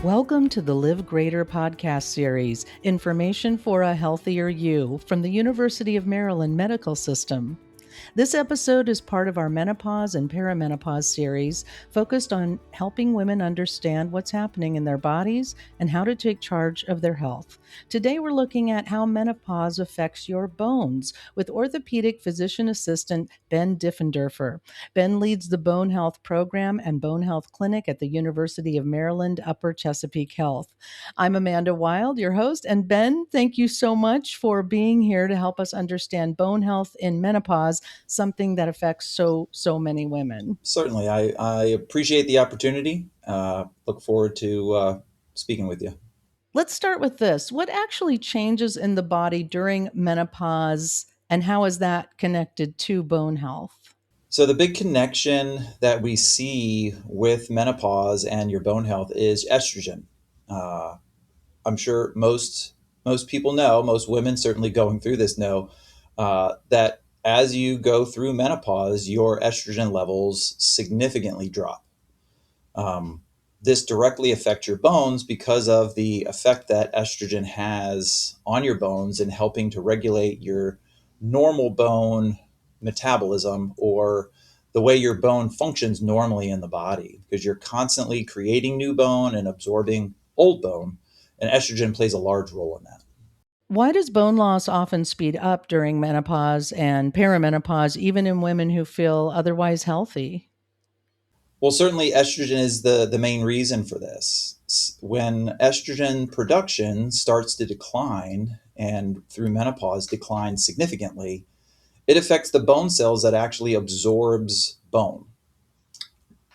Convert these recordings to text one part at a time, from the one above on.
Welcome to the Live Greater podcast series, Information for a Healthier You, from the University of Maryland Medical System. This episode is part of our Menopause and Perimenopause series, focused on helping women understand what's happening in their bodies and how to take charge of their health. Today, we're looking at how menopause affects your bones with orthopedic physician assistant Ben Diffenderfer. Ben leads the Bone Health Program and Bone Health Clinic at the University of Maryland Upper Chesapeake Health. I'm Amanda Wild, your host, and Ben, thank you so much for being here to help us understand bone health in menopause, something that affects so many women. Certainly. I appreciate the opportunity. Look forward to speaking with you. Let's start with this. What actually changes in the body during menopause, and how is that connected to bone health? So the big connection that we see with menopause and your bone health is estrogen. Uh, I'm sure most people know, most women certainly going through this know, that as you go through menopause, your estrogen levels significantly drop. This directly affects your bones because of the effect that estrogen has on your bones in helping to regulate your normal bone metabolism, or the way your bone functions normally in the body, because you're constantly creating new bone and absorbing old bone, and estrogen plays a large role in that. Why does bone loss often speed up during menopause and perimenopause, even in women who feel otherwise healthy? Well, certainly estrogen is the main reason for this. When estrogen production starts to decline, and through menopause declines significantly, it affects the bone cells that actually absorbs bone.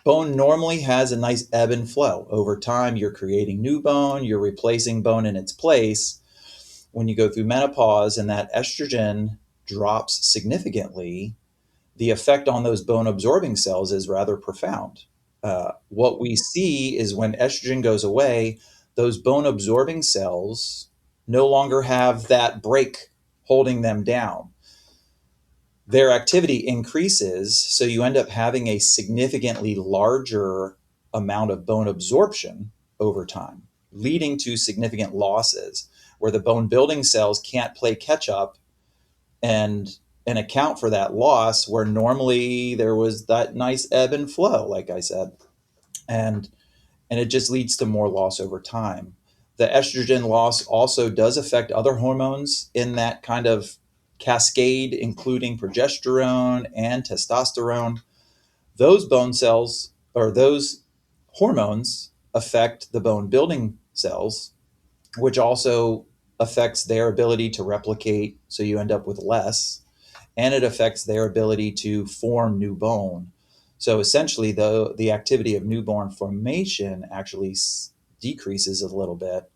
Bone normally has a nice ebb and flow. Over time, you're creating new bone, you're replacing bone in its place. When you go through menopause and that estrogen drops significantly, the effect on those bone absorbing cells is rather profound. What we see is when estrogen goes away, those bone absorbing cells no longer have that brake holding them down. Their activity increases, so you end up having a significantly larger amount of bone absorption over time, leading to significant losses where the bone building cells can't play catch up and account for that loss, where normally there was that nice ebb and flow, like I said. And it just leads to more loss over time. The estrogen loss also does affect other hormones in that kind of cascade, including progesterone and testosterone. Those bone cells, or those hormones, affect the bone building cells, which also affects their ability to replicate, so you end up with less, and it affects their ability to form new bone. So essentially, the activity of newborn formation actually decreases a little bit,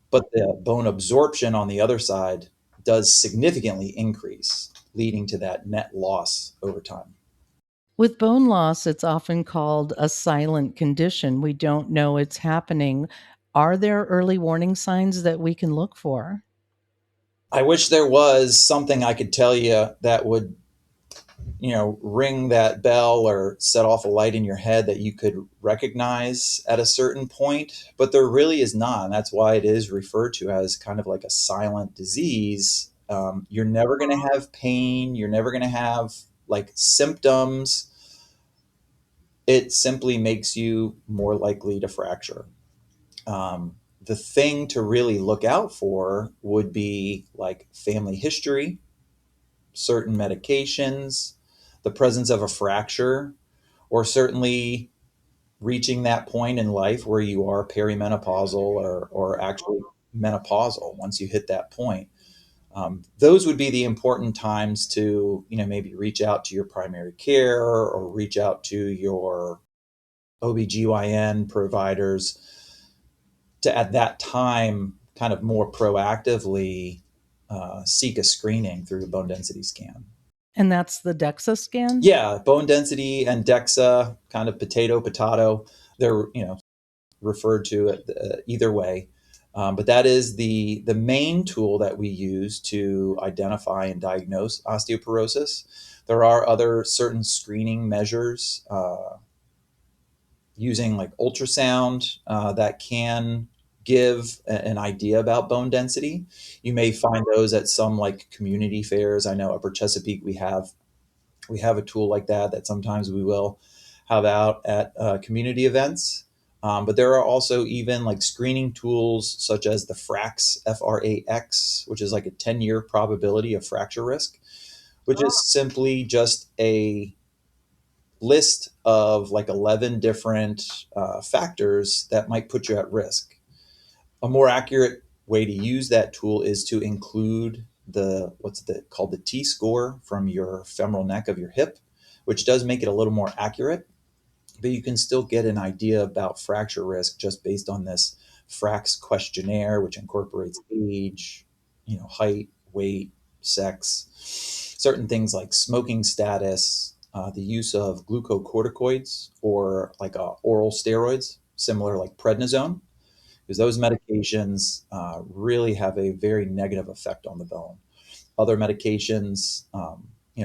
but the bone absorption on the other side does significantly increase, leading to that net loss over time. With bone loss, it's often called a silent condition. We don't know it's happening. Are there early warning signs that we can look for? I wish there was something I could tell you that would, ring that bell or set off a light in your head that you could recognize at a certain point, but there really is not. And that's why it is referred to as kind of like a silent disease. You're never going to have pain. You're never going to have like symptoms. It simply makes you more likely to fracture. The thing to really look out for would be like family history, certain medications, the presence of a fracture, or certainly reaching that point in life where you are perimenopausal, or actually menopausal once you hit that point. Those would be the important times to, maybe reach out to your primary care or reach out to your OBGYN providers to, at that time, kind of more proactively seek a screening through a bone density scan. And that's the DEXA scan? Yeah, bone density and DEXA, kind of potato. They're referred to either way, but that is the main tool that we use to identify and diagnose osteoporosis. There are other certain screening measures using like ultrasound that can give an idea about bone density. You may find those at some like community fairs. I know Upper Chesapeake, we have a tool like that that sometimes we will have out at community events. But there are also even like screening tools such as the FRAX, FRAX, which is like a 10-year probability of fracture risk, which is simply just a list of like 11 different factors that might put you at risk. A more accurate way to use that tool is to include the what's the called the T score from your femoral neck of your hip, which does make it a little more accurate, but you can still get an idea about fracture risk just based on this FRAX questionnaire, which incorporates age, height, weight, sex, certain things like smoking status, the use of glucocorticoids or like oral steroids, similar like prednisone, because those medications really have a very negative effect on the bone. Other medications,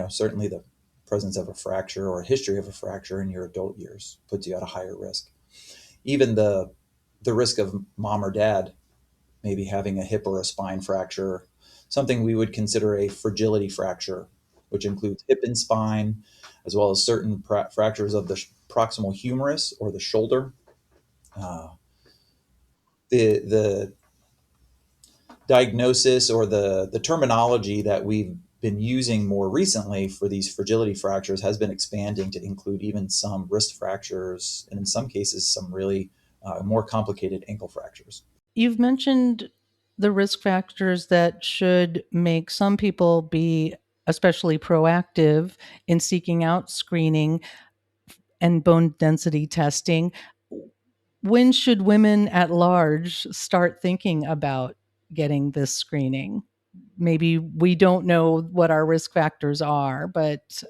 certainly the presence of a fracture or a history of a fracture in your adult years puts you at a higher risk. Even the risk of mom or dad maybe having a hip or a spine fracture, something we would consider a fragility fracture, which includes hip and spine, as well as certain fractures of the proximal humerus or the shoulder. Uh, the diagnosis or the terminology that we've been using more recently for these fragility fractures has been expanding to include even some wrist fractures and in some cases some really more complicated ankle fractures. You've mentioned the risk factors that should make some people be especially proactive in seeking out screening and bone density testing. When should women at large start thinking about getting this screening? Maybe we don't know what our risk factors are, but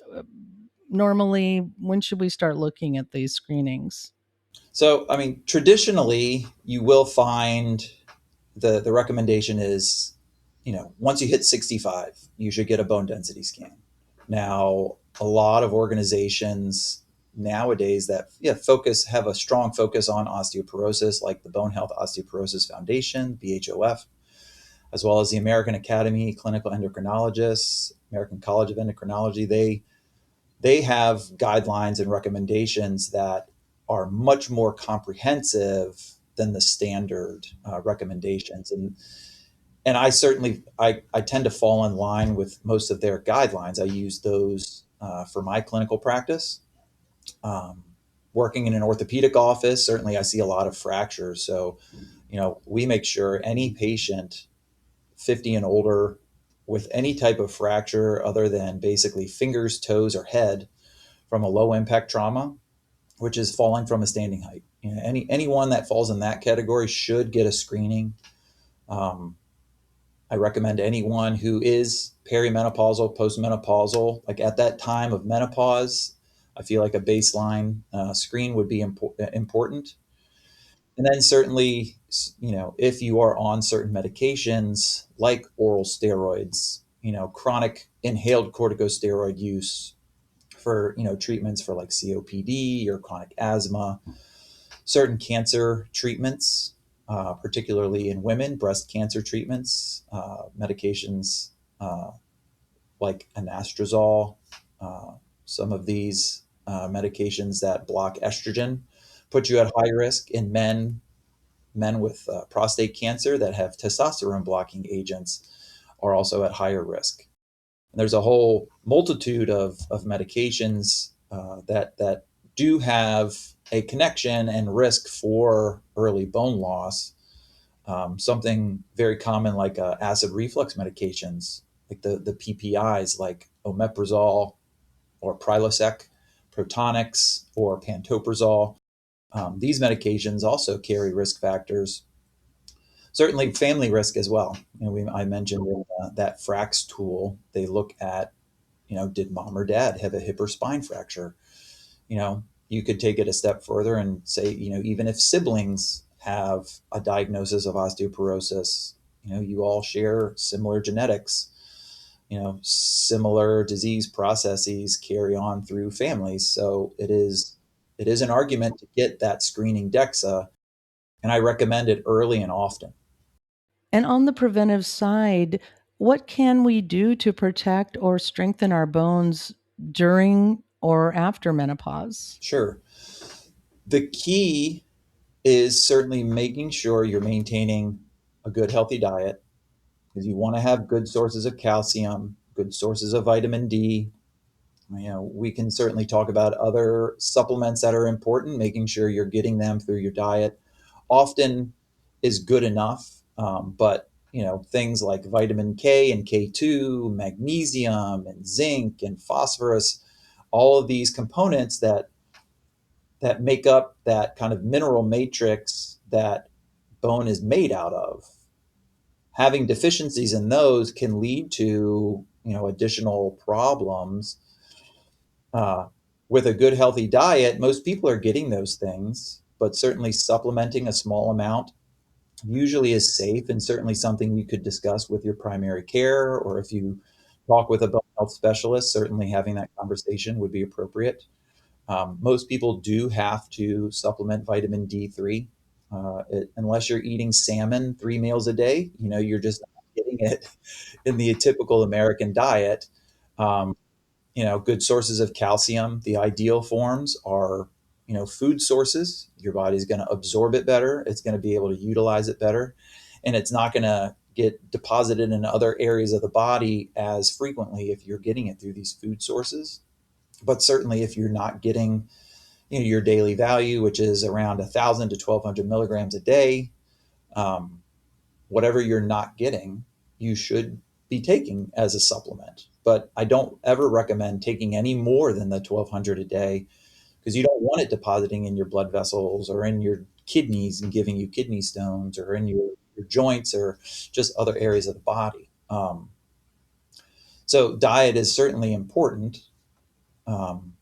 normally, when should we start looking at these screenings? So, I mean, traditionally, you will find the recommendation is, once you hit 65, you should get a bone density scan. Now, a lot of organizations nowadays that have a strong focus on osteoporosis, like the Bone Health Osteoporosis Foundation, BHOF, as well as the American Academy Clinical Endocrinologists, American College of Endocrinology. They have guidelines and recommendations that are much more comprehensive than the standard recommendations. And I tend to fall in line with most of their guidelines. I use those for my clinical practice. Um, Working in an orthopedic office, certainly I see a lot of fractures. So, we make sure any patient 50 and older with any type of fracture other than basically fingers, toes, or head from a low impact trauma, which is falling from a standing height. Anyone that falls in that category should get a screening. Um, I recommend anyone who is perimenopausal, postmenopausal, like at that time of menopause. I feel like a baseline screen would be important. And then certainly, if you are on certain medications like oral steroids, chronic inhaled corticosteroid use for, treatments for like COPD or chronic asthma, certain cancer treatments, particularly in women, breast cancer treatments, medications like anastrozole, uh, some of these medications that block estrogen put you at high risk. In men with prostate cancer that have testosterone blocking agents are also at higher risk. And there's a whole multitude of medications that do have a connection and risk for early bone loss. Something very common like acid reflux medications, like the PPIs, like omeprazole or Prilosec, Protonix, or pantoprazole. These medications also carry risk factors, certainly family risk as well. I mentioned that FRAX tool, they look at, did mom or dad have a hip or spine fracture? You could take it a step further and say, even if siblings have a diagnosis of osteoporosis, you all share similar genetics, similar disease processes carry on through families. So it is it is an argument to get that screening DEXA, and I recommend it early and often. And on the preventive side, what can we do to protect or strengthen our bones during or after menopause? Sure. The key is certainly making sure you're maintaining a good, healthy diet, because you want to have good sources of calcium, good sources of vitamin D. We can certainly talk about other supplements that are important, making sure you're getting them through your diet. Often is good enough, but things like vitamin K and K2, magnesium and zinc and phosphorus, all of these components that make up that kind of mineral matrix that bone is made out of. Having deficiencies in those can lead to additional problems. uh, with a good healthy diet, most people are getting those things, but certainly supplementing a small amount usually is safe, and certainly something you could discuss with your primary care, or if you talk with a bone health specialist, certainly having that conversation would be appropriate. Most people do have to supplement vitamin D3. Unless you're eating salmon 3 meals a day, you're just not getting it in the typical American diet. Um, Good sources of calcium, the ideal forms are, food sources. Your body's going to absorb it better. It's going to be able to utilize it better. And it's not going to get deposited in other areas of the body as frequently if you're getting it through these food sources. But certainly if you're not getting, your daily value, which is around 1,000 to 1,200 milligrams a day, um, whatever you're not getting, you should be taking as a supplement. But I don't ever recommend taking any more than the 1,200 a day, because you don't want it depositing in your blood vessels or in your kidneys and giving you kidney stones, or in your joints, or just other areas of the body. So diet is certainly important. Um,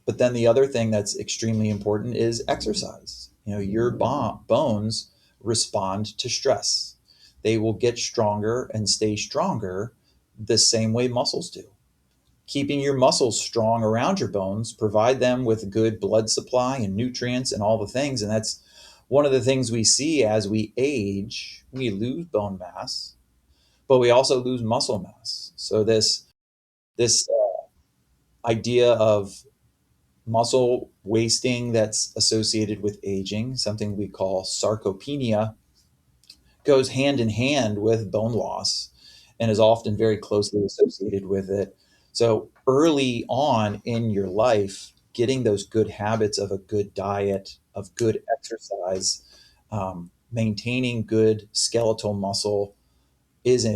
But then the other thing that's extremely important is exercise. Your bones respond to stress. They will get stronger and stay stronger the same way muscles do. Keeping your muscles strong around your bones, provide them with good blood supply and nutrients and all the things. And that's one of the things we see as we age. We lose bone mass, but we also lose muscle mass. So this idea of muscle wasting that's associated with aging, something we call sarcopenia, goes hand in hand with bone loss and is often very closely associated with it. So early on in your life, getting those good habits of a good diet, of good exercise, maintaining good skeletal muscle is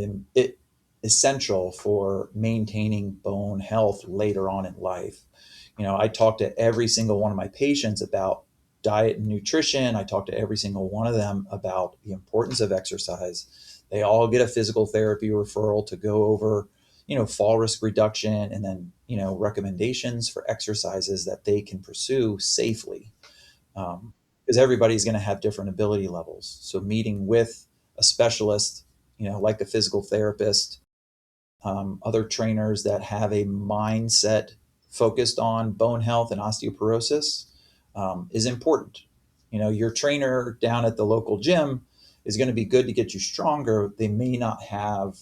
essential for maintaining bone health later on in life. I talk to every single one of my patients about diet and nutrition. I talk to every single one of them about the importance of exercise. They all get a physical therapy referral to go over, fall risk reduction, and then, recommendations for exercises that they can pursue safely. Because everybody's going to have different ability levels. So meeting with a specialist, like a physical therapist, other trainers that have a mindset focused on bone health and osteoporosis, is important. Your trainer down at the local gym is going to be good to get you stronger. They may not have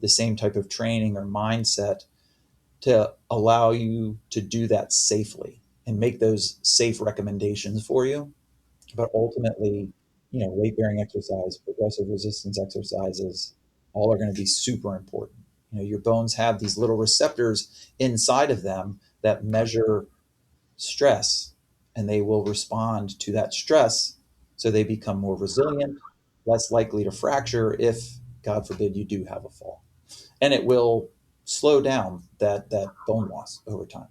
the same type of training or mindset to allow you to do that safely and make those safe recommendations for you. But ultimately, weight bearing exercise, progressive resistance exercises, all are going to be super important. Your bones have these little receptors inside of them that measure stress, and they will respond to that stress. So they become more resilient, less likely to fracture if, God forbid, you do have a fall. And it will slow down that bone loss over time.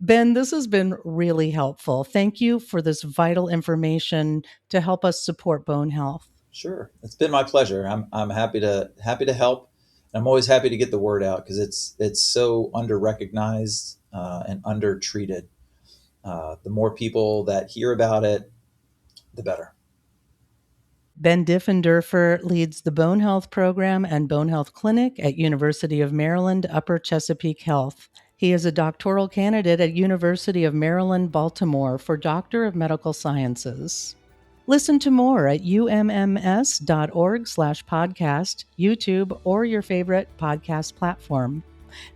Ben, this has been really helpful. Thank you for this vital information to help us support bone health. Sure, it's been my pleasure. I'm happy to help. I'm always happy to get the word out, because it's so under recognized, and under treated. The more people that hear about it, the better. Ben Diffenderfer leads the Bone Health Program and Bone Health Clinic at University of Maryland Upper Chesapeake Health. He is a doctoral candidate at University of Maryland, Baltimore for Doctor of Medical Sciences. Listen to more at umms.org/podcast, YouTube, or your favorite podcast platform.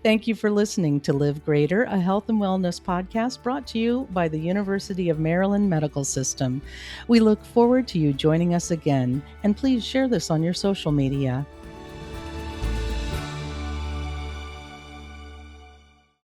Thank you for listening to Live Greater, a health and wellness podcast brought to you by the University of Maryland Medical System. We look forward to you joining us again, and please share this on your social media.